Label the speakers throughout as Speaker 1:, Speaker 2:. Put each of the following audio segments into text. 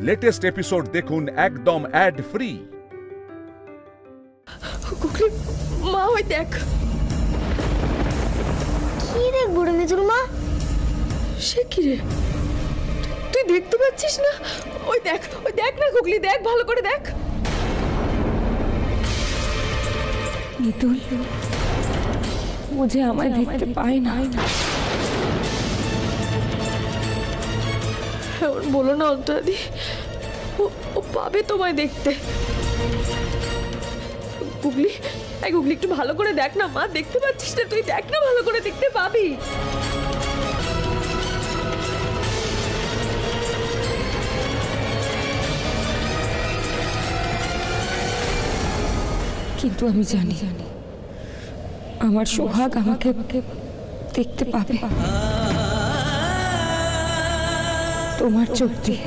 Speaker 1: Latest episode দেখুন একদম add free.
Speaker 2: মা ওই দেখ।
Speaker 3: কি দেখবো রে মিতুল মা?
Speaker 2: সে কি রে, তুই দেখতে পাচ্ছিস না? ওই দেখ না গুগলি, দেখ ভালো করে দেখ।
Speaker 4: মিতুল, ও যে আমায় দেখতে পায় না।
Speaker 2: বলো না অন্তরাদি, ও পাবে তোমায় দেখতে। গুগলি, গুগলি একটু ভালো করে দেখ না মা, দেখতে পাচ্ছিস না? তুই দেখ না ভালো করে, দেখতে পাবি।
Speaker 4: কিন্তু আমি জানি আমার সোহাগ আমাকে দেখতে পাবে। তোমার চোখ দিয়ে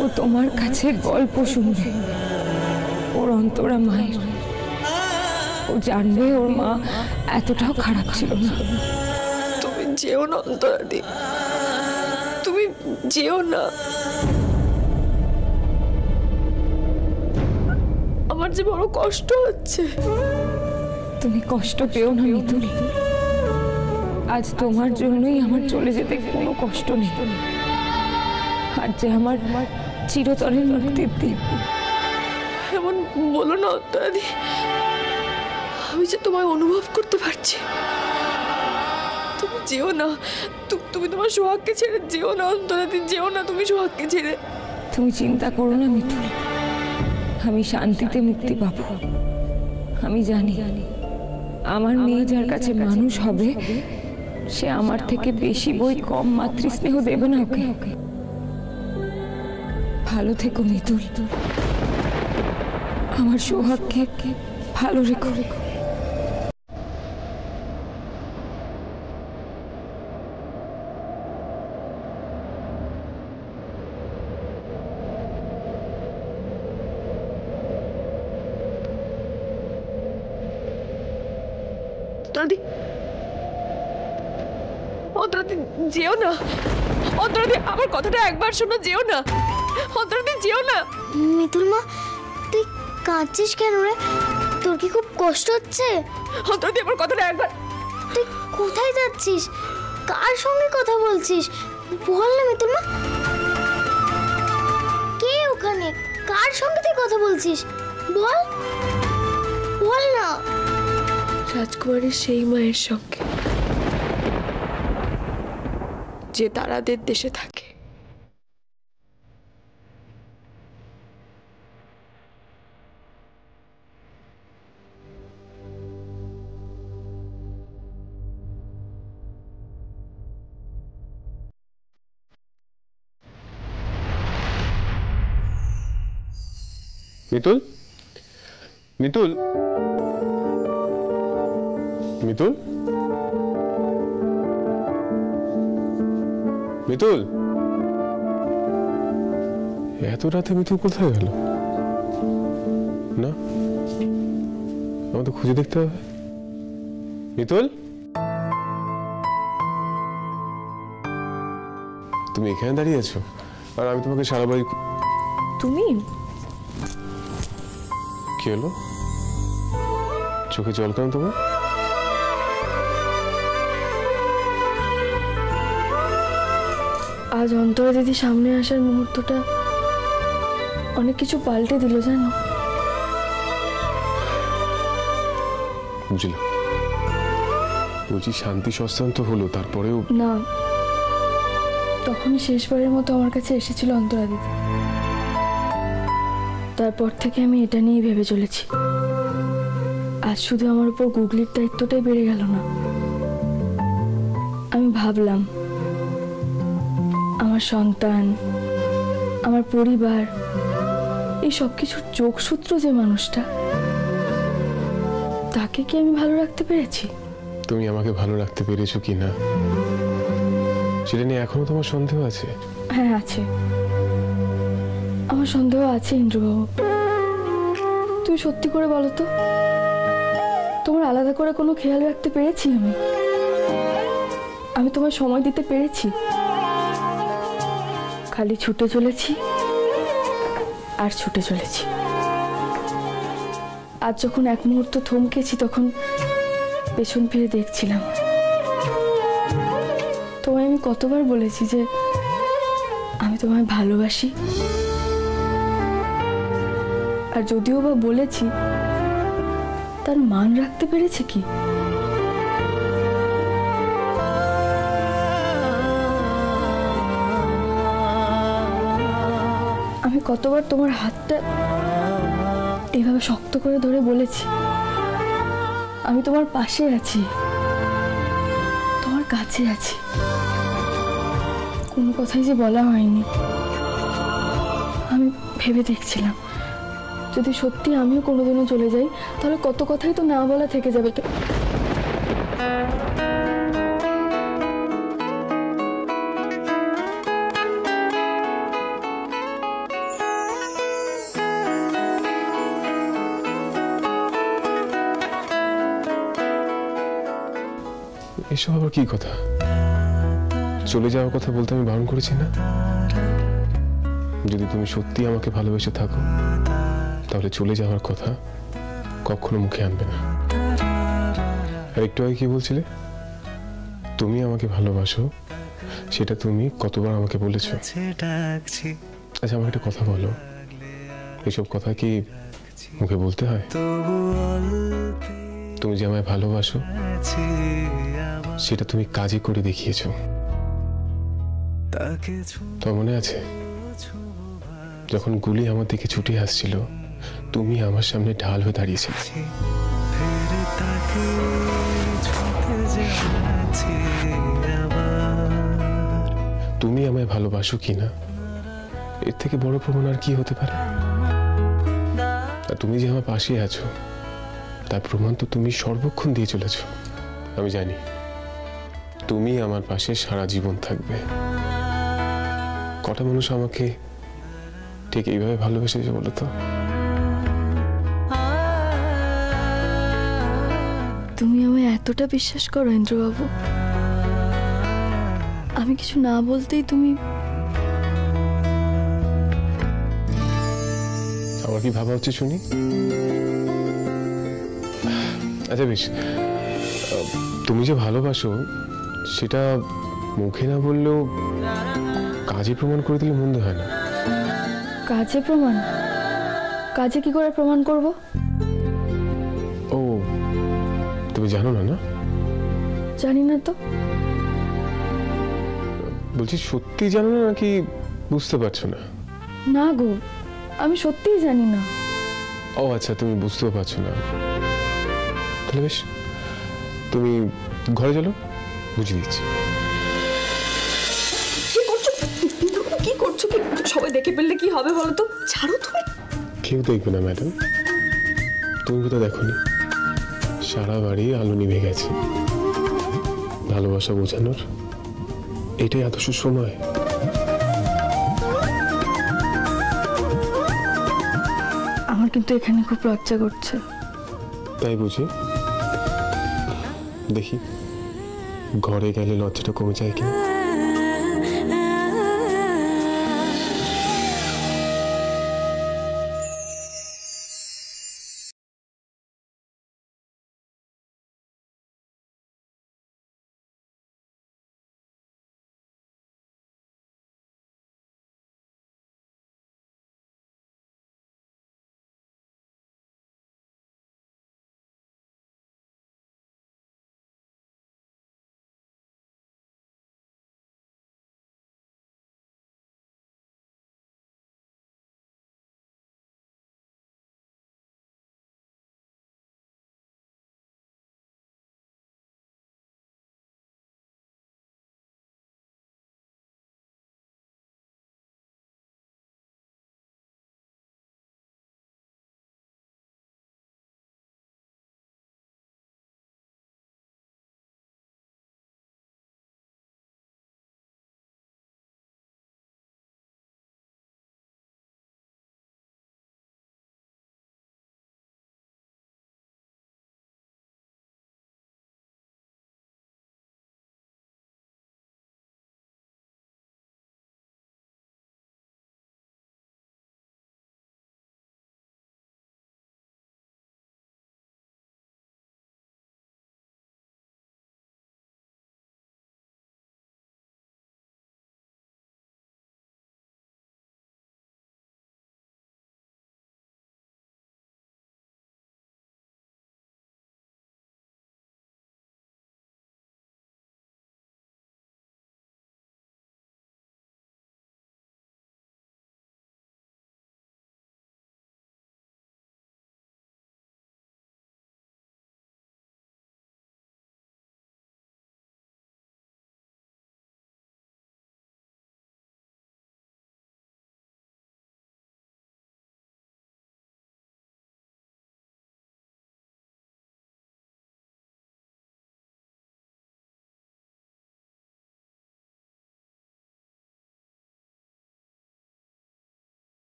Speaker 4: ও তোমার কাছে গল্প শুনবে, ওর অন্তরা মায়ের। ও জানবে ওর মা এতটাও খারাপ ছিল না।
Speaker 2: তুমি যেও না অন্তরাদি, তুমি যেও না। আমার যে বড় কষ্ট হচ্ছে।
Speaker 4: তুমি কষ্ট পেও না মিতুল, আজ তোমার জন্যই আমার চলে যেতে কোনো কষ্ট নেই। আর যে আমার চিরতরের মুক্তির দিন।
Speaker 2: এমন বলো না অন্তরাদি, আমি যে তোমায় অনুভব করতে পারছি। তুমি যেও না, তুমি তোমার সোহাগকে ছেড়ে যেও না অন্তরাদি, যেও না তুমি সোহাগকে ছেড়ে।
Speaker 4: তুমি চিন্তা করো না মিতুল, আমি শান্তিতে মুক্তি পাবো। আমি জানি আমার মেয়ে যার কাছে মানুষ হবে, সে আমার থেকে বেশি বই কম মাতৃস্নেহ দেবে না ওকে। ভালো থেকো মিতুল, আমার সোহাগকে ভালো রেখো।
Speaker 2: অন্তরাদি যেও না, অন্তরাদি আমার কথাটা একবার শোনো, যেও না অন্তরাদি, যেও না।
Speaker 3: মিতুল মা, তুই কাঁদছিস কেন রে? তোর কি খুব কষ্ট হচ্ছে?
Speaker 2: অন্তরাদি আমার কথাটা একবার।
Speaker 3: তুই কোথায় যাচ্ছিস? কার সঙ্গে কথা বলছিস? বল না মিতুল মা, কে ওখানে? কার সঙ্গে তুই কথা বলছিস? বল বল না।
Speaker 2: রাজকুমারের সেই মায়ের সঙ্গে, যে তারাদের দেশে থাকে।
Speaker 5: মিতুল, মিতুল, মিতুল, মিতুল, এত রাতে মিতুল কোথায় গেল? না, আমাদের খুঁজে দেখতে হবে। মিতুল, তুমি এখানে দাঁড়িয়ে আছো আর আমি তোমাকে সারা বাড়ি।
Speaker 4: তুমি
Speaker 5: কি হলো? চোখে জল কেন তোমার?
Speaker 2: আজ অন্তরা দিদি সামনে আসার মুহূর্তটা অনেক কিছু পাল্টে দিল জানো।
Speaker 5: বুঝলাম, বলছি শান্তি সস্তান তো হলো, তারপরেও
Speaker 2: না, তখনই শেষবারের মতো আমার কাছে এসেছিল অন্তরা দিদি। তারপর থেকে আমি এটা নিয়েই ভেবে চলেছি। আজ শুধু আমার উপর গুগলির দায়িত্বটাই বেড়ে গেল না, আমি ভাবলাম আমার সন্তান, আমার পরিবার, এই সব কিছুর যোগসূত্র যে মানুষটা, তাকে কি আমি ভালো রাখতে পেরেছি?
Speaker 5: তুমি আমাকে ভালো রাখতে পেরেছো কি না সেটা নিয়ে এখনো তোমার সন্দেহ আছে?
Speaker 2: হ্যাঁ আছে, আমার সন্দেহ আছে ইন্দ্রবাবু। তুই সত্যি করে বলো তো, তোমার আলাদা করে কোনো খেয়াল রাখতে পেরেছি আমি তোমার সময় দিতে পেরেছি? খালি ছুটে চলেছি আর ছুটে চলেছি। আজ যখন এক মুহূর্ত থমকেছি তখন পেছন ফিরে দেখছিলাম। তোমায় আমি কতবার বলেছি যে আমি তোমায় ভালোবাসি, আর যদিও বা বলেছি তার মান রাখতে পেরেছে কি? আমি কতবার তোমার হাতটা এভাবে শক্ত করে ধরে বলেছি আমি তোমার পাশে আছি, তোমার কাছে আছি। কোনো কথাই যে বলা হয়নি। আমি ভেবে দেখছিলাম যদি সত্যি আমিও কোনোদিনও চলে যাই তাহলে কত কথাই তো না বলা থেকে যাবে।
Speaker 5: এসব আবার কি কথা? চলে যাওয়ার কথা বলতে আমি বারণ করেছি না? যদি তুমি সত্যি আমাকে ভালোবেসে থাকো তাহলে চলে যাওয়ার কথা কখনো মুখে আনবে না। আর একটু আগে কি বলছিলে? তুমি আমাকে ভালোবাসো, সেটা তুমি কতবার আমাকে বলেছো। আচ্ছা আমাকে একটা কথা বলো, এসব কথা কি মুখে বলতে হয়? তুমি যে আমায় ভালোবাসো সেটা তুমি কাজে করে দেখিয়েছো। তোমার মনে আছে যখন গুলি আমার দিকে ছুটে আসছিল তুমি আমার সামনে ঢাল হয়ে দাঁড়িয়েছিলে? তুমি আমায় ভালোবাসো কিনা এর থেকে বড় প্রমাণ আর কি হতে পারে? আর তুমি যে আমার পাশে আছো তার প্রমাণ তো তুমি সর্বক্ষণ দিয়ে চলেছো। আমি জানি তুমি আমার পাশে সারা জীবন থাকবে। কটা মানুষ আমাকে ঠিক এইভাবে ভালোবেসেছে বলো তো?
Speaker 2: তুমি আমায় এতটা বিশ্বাস করো ইন্দ্রবাবু? আমি কিছু না বলতেই তুমি
Speaker 5: আমার কি ভাবা হচ্ছে শুনি? আচ্ছা বেশ, তুমি যে ভালোবাসো সেটা মুখে না বললেও কাজে প্রমাণ করে দিলে মন্দ হয় না।
Speaker 2: কাজে প্রমাণ? কাজে কি করে প্রমাণ করব?
Speaker 5: ও তুমি জানো না? না
Speaker 2: জানি না তো।
Speaker 5: বলছি সত্যি জানো না নাকি বুঝতে পারছো না?
Speaker 2: না গো, আমি সত্যিই জানি না।
Speaker 5: ও আচ্ছা, তুমি বুঝতেও পারছো না। তাহলে বেশ, তুমি ঘরে চলো, বুঝিয়ে দিচ্ছি।
Speaker 2: কি করছো? কি সবাই দেখে ফেললে কি হবে বলো তো? ছাড়ো তুমি।
Speaker 5: কেউ দেখবে না ম্যাডাম, তুমি তো দেখোনি সারা বাড়ি আলো নিভে গেছে। ভালোবাসা বোঝানোর এটাই আদর্শ সময়।
Speaker 2: আমার কিন্তু এখানে খুব লজ্জা করছে।
Speaker 5: তাই বুঝি? দেখি ঘরে গেলে লজ্জাটা কমে যায় কিনা।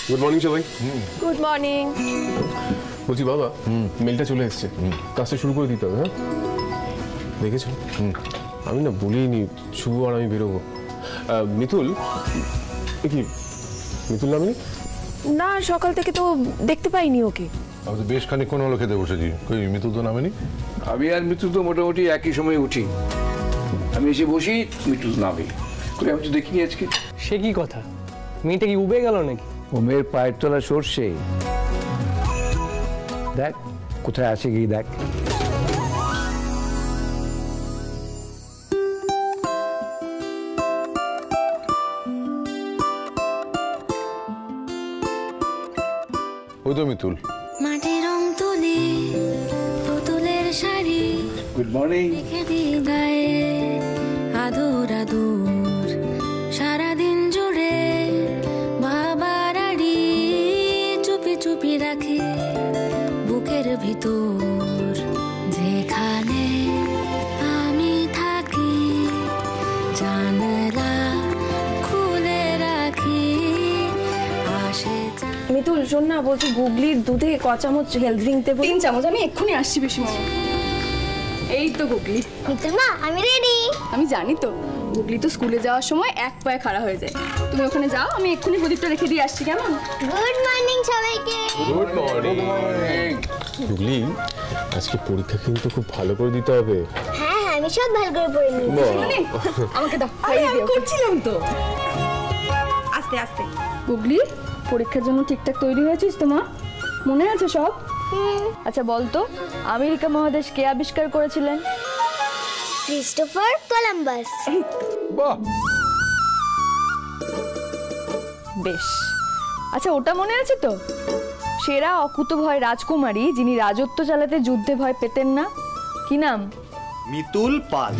Speaker 5: গুড মর্নিং সবাই।
Speaker 2: Good morning.
Speaker 5: বলছি বাবা, মেলটা চলে এসছে, কাজটা শুরু করে দিতে হবে। হ্যাঁ দেখেছো, আমি না বলিনি শুভ আর আমি বেরোবো। মিতুল, কি মিতুল নামনি?
Speaker 2: না, সকাল থেকে তো দেখতে পাইনি ওকে।
Speaker 6: আমি তো বেশ খানিকক্ষণ হলো খেতে বসেছি, কই মিতুল তো নামেনি।
Speaker 7: আমি আর মিতুল তো মোটামুটি একই সময় উঠি। আমি এসে বসি, মিতুল নামে। কই আমি তো দেখিনি আজকে।
Speaker 8: সে কি কথা, মেয়েটা কি উবে গেল নাকি?
Speaker 7: ও মেয়ের পায়ের তলা সরষে, দেখ কোথায় আছে গিয়ে দেখ।
Speaker 6: ওই তো মিতুল।
Speaker 9: মাটির রং তুলি পুতুলের শাড়ি
Speaker 7: গুড মর্নিং।
Speaker 9: রেখে দি গায়ে আদর আদর সারাদিন জুড়ে বাবার আড়ি চুপি চুপি রাখি বুকের ভিতর যেখানে আমি থাকি জানলা খুলে রাখি আসে
Speaker 2: মিতুল শোন না, বলছি গুগলির দুধে ক চামচ হেলথ ড্রিঙ্ক দেবো? 3 চামচ। আমি এক্ষুনি আসছি বেশি মনে। এই তো গুগলি।
Speaker 3: মিতুল মা, আমি রেডি।
Speaker 2: আমি জানি তো, গুগলি তো স্কুলে যাওয়ার সময় এক পায়ে খাড়া হয়ে যায়। তুমি ওখানে যাও, আমি এক্ষুনি প্রদীপটা রেখে দিয়ে আসছি, কেমন?
Speaker 3: গুড মর্নিং সবাইকে।
Speaker 5: Good morning. গুগলি, আজকে পরীক্ষা কিন্তু খুব ভালো করে দিতে হবে।
Speaker 3: হ্যাঁ হ্যাঁ, আমি সব ভালো করে পড়ে নিয়েছি।
Speaker 2: আমাকে দাও, আমি করছিলাম তো। আস্তে আস্তে। গুগলি, পরীক্ষার জন্য ঠিকঠাক তৈরি হয়েছিস তো মা? মনে আছে সব? আচ্ছা বলতো, আমেরিকা মহাদেশ কে আবিষ্কার করেছিলেন?
Speaker 3: Christopher Columbus.
Speaker 6: বাহ,
Speaker 2: বেশ। আচ্ছা ওটা মনে আছে তো? সেরা অকুতভয় রাজকুমারী যিনি রাজত্ব চালাতে যুদ্ধে ভয় পেতেন না, কি নাম?
Speaker 10: মিতুল পাল।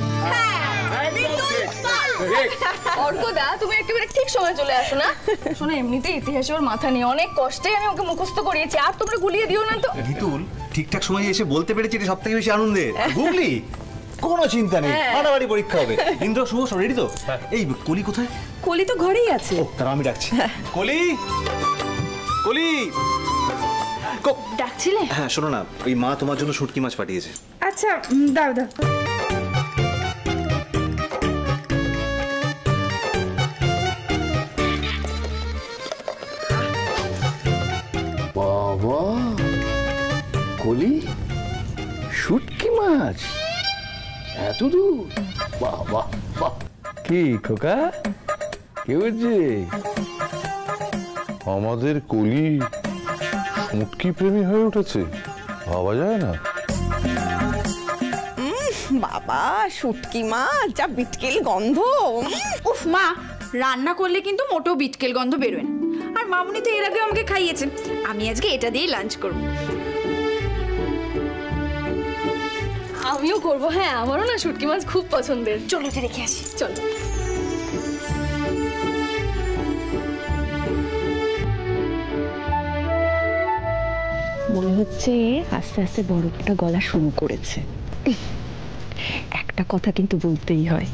Speaker 2: অর্কদা, তুমি একেবারে ঠিক সময় চলে আসো না। শোনো, এমনিতে ইতিহাসে ওর মাথা নেই, অনেক কষ্টে আমি ওকে মুখস্থ করিয়েছি, আর তোমরা গুলিয়ে দিও না তো।
Speaker 10: মিতুল ঠিকঠাক সময় এসে বলতে পেরেছি, এটা সব থেকে বেশি আনন্দের। গুগলি, কোনো চিন্তা নেই, ফাটাফাটি পরীক্ষা হবে। ইন্দ্র, শুভ, সব রেডি তো? এই কলি কোথায়?
Speaker 2: কলি তো ঘরেই আছে।
Speaker 10: ও, তারা আমি ডাকছি। কলি, কলি।
Speaker 2: ডাকছিলে?
Speaker 10: হ্যাঁ, শোনো না, ওই মা তোমার জন্য শুটকি মাছ পাঠিয়েছে।
Speaker 2: আচ্ছা দাও দাও।
Speaker 7: বাবা, কলি, শুটকি মাছ, এত দূর? বাহ বাহ বাহ। কি খোকা, কি হচ্ছে?
Speaker 6: আমাদের কলি শুটকি প্রেমী হয়ে উঠেছে, ভাবা যায় না।
Speaker 11: বাবা, শুটকি মাছ, যা বিটকেল গন্ধ।
Speaker 12: উফ মা, রান্না করলে কিন্তু মোটেও বিটকেল গন্ধ বেরোয় না। আর মামুনি তো এর আগে আমাকে খাইয়েছে, আমি আজকে এটা দিয়েই লাঞ্চ করব।
Speaker 2: আমিও করব। হ্যাঁ, আমারও না শুটকি মাছ খুব পছন্দের। চলো এটা রেখে আসি, চলো।
Speaker 4: মনে হচ্ছে আস্তে আস্তে বরফটা গলা শুরু করেছে। একটা কথা কিন্তু বলতেই হয়,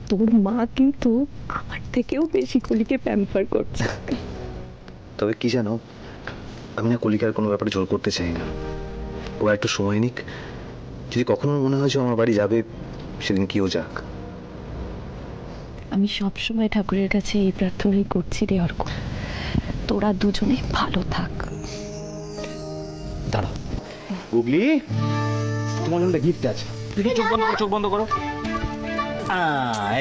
Speaker 4: তোর মা কিন্তু আমার থেকেও বেশি কলিকে প্যাম্পার করছে।
Speaker 10: তবে কি জানো, আমি না কলিকার কোনো ব্যাপারে জোর করতে চাই না। ও একটু সময় নিক, যদি কখনো মনে হয় যে আমার বাড়ি যাবে, সেদিন কিও যাক।
Speaker 4: আমি সবসময় ঠাকুরের কাছে এই প্রার্থনাই করছি রে অর্ক, তোরা দুজনে ভালো থাক।
Speaker 10: দাঁড়াও গুগলি, তোমার জন্য গিফট আছে। চোখ বন্ধ করো, চোখ বন্ধ করো।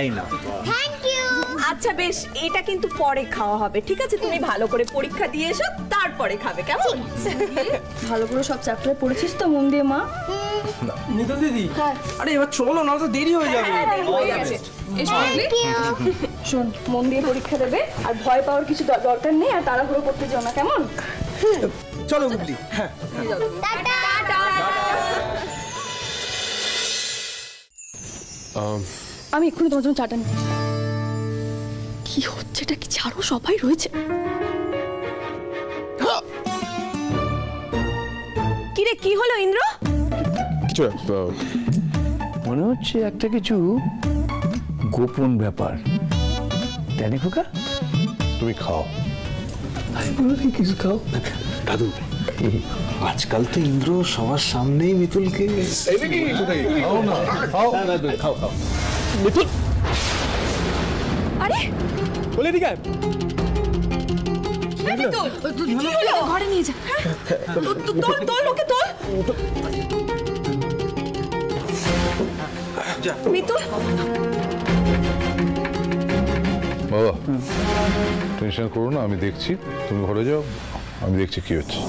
Speaker 10: এই না।
Speaker 3: Thank you.
Speaker 11: আচ্ছা বেশ, এটা কিন্তু পরে খাওয়া হবে, ঠিক আছে? তুমি ভালো করে পরীক্ষা দিয়ে এসো, তারপরে খাবে, কেমন?
Speaker 2: ভালো করে সব চ্যাপ্টার পড়েছিস তো মন দিয়ে মা?
Speaker 8: মিতুল দিদি, আরে এবার চলো না, তো দেরি হয়ে যাবে।
Speaker 2: হয়ে গেছে। এসো গুগলি। শোন, মন দিয়ে পরীক্ষা দেবে, আর ভয় পাওয়ার কিছু দরকার নেই, আর তাড়াহুড়ো করতে যাও না, কেমন?
Speaker 8: চলো গুগলি। হ্যাঁ,
Speaker 3: টাটা।
Speaker 2: আমি এক্ষুনি তোমার জন্য চাটা নিয়ে আসবো। কি হচ্ছে এটা? কি ছাড়ো, সবাই রয়েছে।
Speaker 11: কি রে, কি হলো ইন্দ্র?
Speaker 5: কিছু
Speaker 7: মনে হচ্ছে একটা কিছু গোপন ব্যাপার, তাই না খোকা?
Speaker 6: তুমি খাও। কিছু খাও
Speaker 10: দাদু। আজকাল তো ইন্দ্র সবার সামনেই মিতুলকে
Speaker 6: খাও না, খাও
Speaker 10: দাদু, খাও খাও।
Speaker 6: মিতুল,
Speaker 2: আরে
Speaker 6: বলে দিকে
Speaker 12: ঘরে নিয়ে যা।
Speaker 2: তোল ওকে তোল। মিতুল,
Speaker 6: বাবা টেনশন করো না, আমি দেখছি। তুমি ঘরে যাও, আমি দেখছি কি হচ্ছে।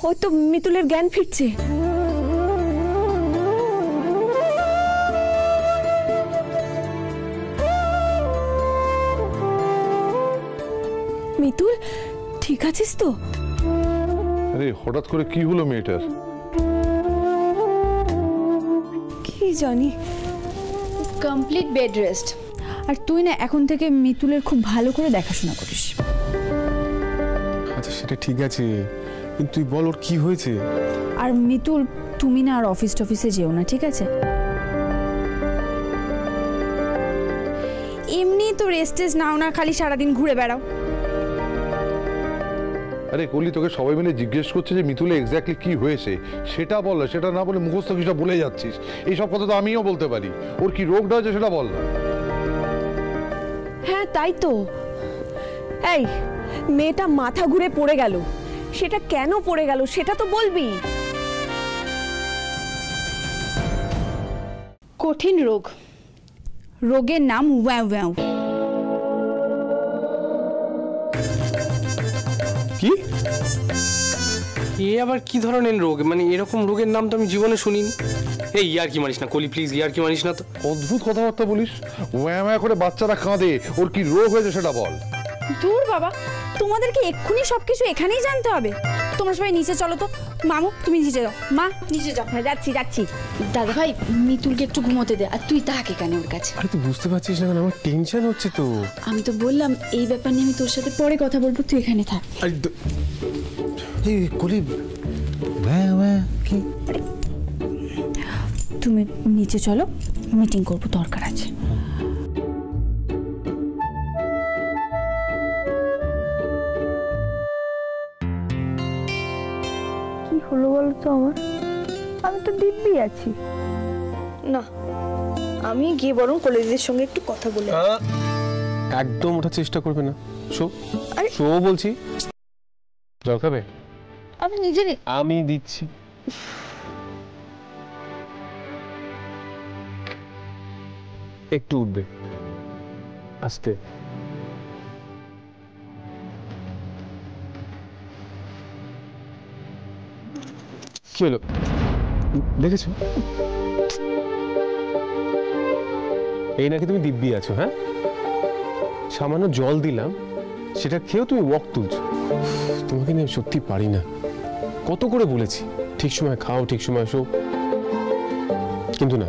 Speaker 2: ওই তো মিতুলের জ্ঞান ফিরছে। মিতুল, ঠিক আছিস তো?
Speaker 6: আরে হঠাৎ করে কি হলো মেয়েটার?
Speaker 2: কি জানি।
Speaker 12: Complete bed rest. আর তুই না এখন থেকে মিতুলের খুব ভালো করে দেখাশোনা করিস।
Speaker 5: আচ্ছা সেটা ঠিক আছে, কিন্তু তুই বল ওর কি হয়েছে।
Speaker 12: আর মিতুল, তুমি না আর অফিসে যেও না, ঠিক আছে? এমনি তো রেস্টেস নাও না, খালি সারাদিন ঘুরে বেড়াও।
Speaker 6: আরে কলি, তোকে সবাই মিলে জিজ্ঞেস করছে যে মিতুলে এক্স্যাক্টলি কি হয়েছে, সেটা বল। সেটা না বলে মুখস্থ কিছুটা বলে যাচ্ছিস। এইসব কথা তো আমিও বলতে পারি। ওর কি রোগটা হয়েছে সেটা বল না।
Speaker 2: হ্যাঁ তাই তো। এই মেয়েটা মাথা ঘুরে পড়ে গেল, সেটা কেন পড়ে গেল সেটা তো বলবি।
Speaker 12: কঠিন রোগ, রোগের নাম ওয়াও ওয়াও।
Speaker 8: কি এ আবার কি ধরনের রোগ? মানে এরকম রোগের নাম তো আমি জীবনে শুনিনি। এই ইয়ার কি মানিস না কলি, প্লিজ ইয়ার কি মানিস না তো।
Speaker 6: অদ্ভুত কথাবার্তা বলিস। ওয়া করে বাচ্চারা কাঁদে, ওর কি রোগ হয়েছে সেটা বল।
Speaker 12: দূর বাবা, তোমাদেরকে এক্ষুনি সবকিছু এখানেই জানতে হবে? তোমরা সবাই নিচে চলো তো। মামু তুমি নিচে যাও। মা নিচে যাও।
Speaker 2: হ্যাঁ যাচ্ছি।
Speaker 12: দাদা ভাই, মিতুলকে একটু ঘুমোতে দে। আর তুই তাকে কেন ওর কাছে?
Speaker 5: আরে তুই বুঝতে পারছিস না কেন? আমার টেনশন হচ্ছে তো।
Speaker 12: আমি তো বললাম এই ব্যাপার নিয়ে আমি তোর সাথে পরে কথা বলবো, তুই এখানে থাক।
Speaker 10: এই কলি কি?
Speaker 12: তুমি নিচে চলো, মিটিং করবো, দরকার আছে।
Speaker 2: কি হলো বলো তো আমার? আমি তো দিব্যি আছি। না, আমি গিয়ে বরং কলেজের সঙ্গে একটু কথা বলে।
Speaker 5: একদম ওঠার চেষ্টা করবে না। শো বলছি। জল খাবে?
Speaker 2: আমি নিজেরই।
Speaker 5: আমি দিচ্ছি। একটু উঠবে, আস্তে। কি হলো দেখেছো? এই নাকি তুমি দিব্যি আছো? হ্যাঁ, সামান্য জল দিলাম, সেটা খেয়েও তুমি ওয়াক তুলছো। তোমাকে নিয়ে সত্যি পারি না। কত করে বলেছি ঠিক সময় খাও, ঠিক সময় শো, কিন্তু না,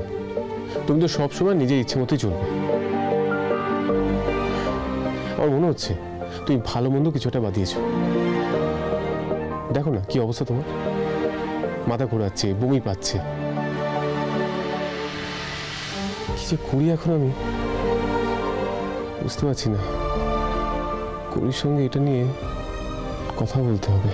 Speaker 5: তুমি তো সবসময় নিজের ইচ্ছে মতোই চলবে। আমার মনে হচ্ছে তুমি ভালো মন্দ কিছুটা বাদিয়েছো। দেখো না কি অবস্থা তোমার, মাথা ঘোরাচ্ছে, বমি পাচ্ছে। কি যে করি এখন আমি বুঝতে পারছি না। কলির সঙ্গে এটা নিয়ে কথা বলতে হবে।